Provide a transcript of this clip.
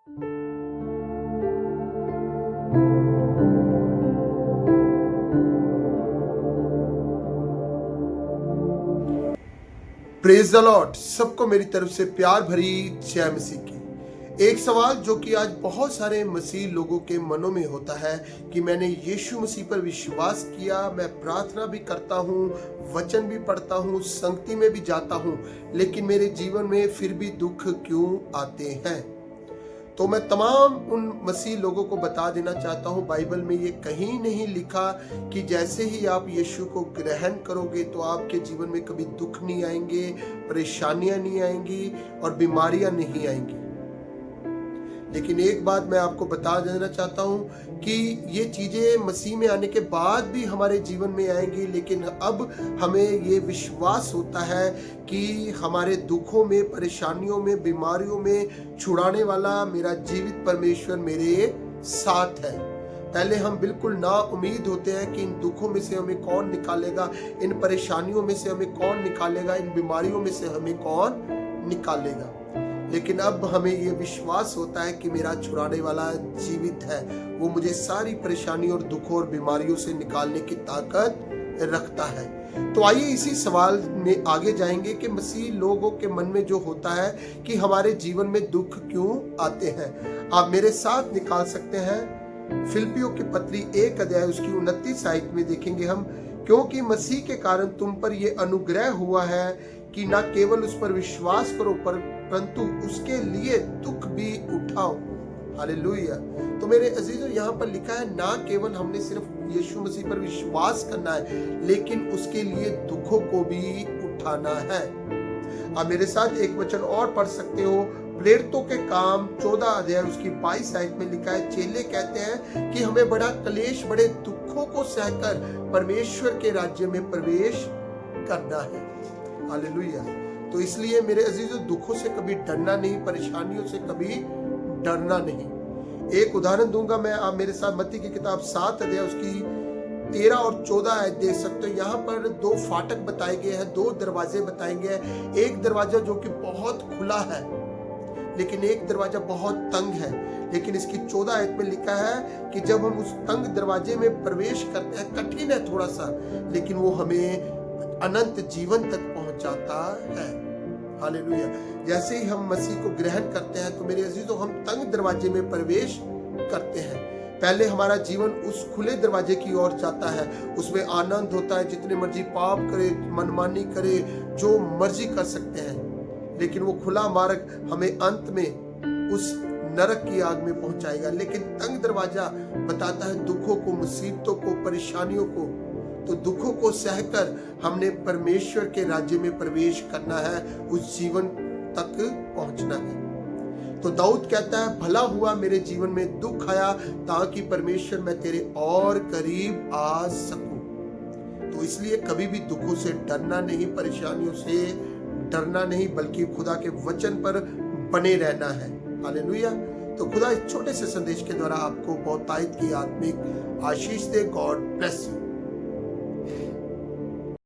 Praise the Lord. सबको मेरी तरफ से प्यार भरी जय मसीह की। एक सवाल जो कि आज बहुत सारे मसीह लोगों के मनों में होता है कि मैंने यीशु मसीह पर विश्वास किया, मैं प्रार्थना भी करता हूँ, वचन भी पढ़ता हूँ, संगति में भी जाता हूँ, लेकिन मेरे जीवन में फिर भी दुख क्यों आते हैं। तो मैं तमाम उन मसीह लोगों को बता देना चाहता हूँ, बाइबल में ये कहीं नहीं लिखा कि जैसे ही आप यीशु को ग्रहण करोगे तो आपके जीवन में कभी दुख नहीं आएंगे, परेशानियां नहीं आएंगी और बीमारियां नहीं आएंगी। लेकिन एक बात मैं आपको बता देना चाहता हूँ कि ये चीजें मसीह में आने के बाद भी हमारे जीवन में आएंगी, लेकिन अब हमें ये विश्वास होता है कि हमारे दुखों में, परेशानियों में, बीमारियों में छुड़ाने वाला मेरा जीवित परमेश्वर मेरे साथ है। पहले हम बिल्कुल ना उम्मीद होते हैं कि इन दुखों में से हमें कौन निकालेगा, इन परेशानियों में से हमें कौन निकालेगा, इन बीमारियों में से हमें कौन निकालेगा। लेकिन अब हमें ये विश्वास होता है कि मेरा छुड़ाने वाला जीवित है, वो मुझे सारी परेशानियों और दुखों और बीमारियों से निकालने की ताकत रखता है। तो आइए इसी सवाल में आगे जाएंगे कि मसीह लोगों के मन में जो होता है कि हमारे जीवन में दुख क्यों आते हैं। आप मेरे साथ निकाल सकते हैं फिलिप्पियों की पत्री 1 अध्याय उसकी 29 आयत में देखेंगे हम, क्योंकि मसीह के कारण तुम पर यह अनुग्रह हुआ है कि न केवल उस पर विश्वास करो परंतु उसके लिए दुख भी उठाओ। हालेलुया। तो मेरे अजीजों, यहाँ पर लिखा है ना केवल हमने सिर्फ यीशु मसीह पर विश्वास करना है, लेकिन उसके लिए दुखों को भी उठाना है। आप मेरे साथ एक वचन और पढ़ सकते हो, प्रेरितों के काम 14 अध्याय उसकी 22 आयत में लिखा है, चेले कहते हैं कि हमें बड़ा क्लेश, बड़े दुखों को सहकर परमेश्वर के राज्य में प्रवेश करना है। हालेलुया। तो इसलिए मेरे अजीजों, दुखों से कभी डरना नहीं, परेशानियों से कभी डरना नहीं। एक उदाहरण दूंगा मैं, आप मेरे साथ मत्ती की किताब 7 अध्याय उसकी 13 और 14 आयत देख सकते हो। यहाँ पर 2 फाटक बताए गए हैं, 2 दरवाजे बताए गए हैं। एक दरवाजा जो कि बहुत खुला है, लेकिन एक दरवाजा बहुत तंग है। लेकिन इसकी 14 आयत में लिखा है कि जब हम उस तंग दरवाजे में प्रवेश करते हैं, कठिन है थोड़ा सा, लेकिन वो हमें अनंत जीवन तक पहुंचाता है। हालेलुया। जैसे ही हम मसीह को ग्रहण करते हैं तो मेरे अजीजों, हम तंग दरवाजे में प्रवेश करते हैं। पहले हमारा जीवन उस खुले दरवाजे की ओर जाता है, उसमें आनंद होता है, जितने मर्जी पाप करे, मनमानी करे, जो मर्जी कर सकते हैं। लेकिन वो खुला मार्ग हमें अंत में उस नरक की आग में पहुंचाएगा। लेकिन तंग दरवाजा बताता है दुखों को, मुसीबतों को, परेशानियों को। तो दुखों को सहकर हमने परमेश्वर के राज्य में प्रवेश करना है, उस जीवन तक पहुंचना है। तो दाऊद कहता है, भला हुआ मेरे जीवन में दुख आया ताकि परमेश्वर मैं तेरे और करीब आ सकूं। तो इसलिए कभी भी दुखों से डरना नहीं, परेशानियों से डरना नहीं, बल्कि खुदा के वचन पर बने रहना है। हालेलुया। तो खुदा इस छोटे से संदेश के द्वारा आपको बहुतायत की आत्मिक आशीष दे। God bless you.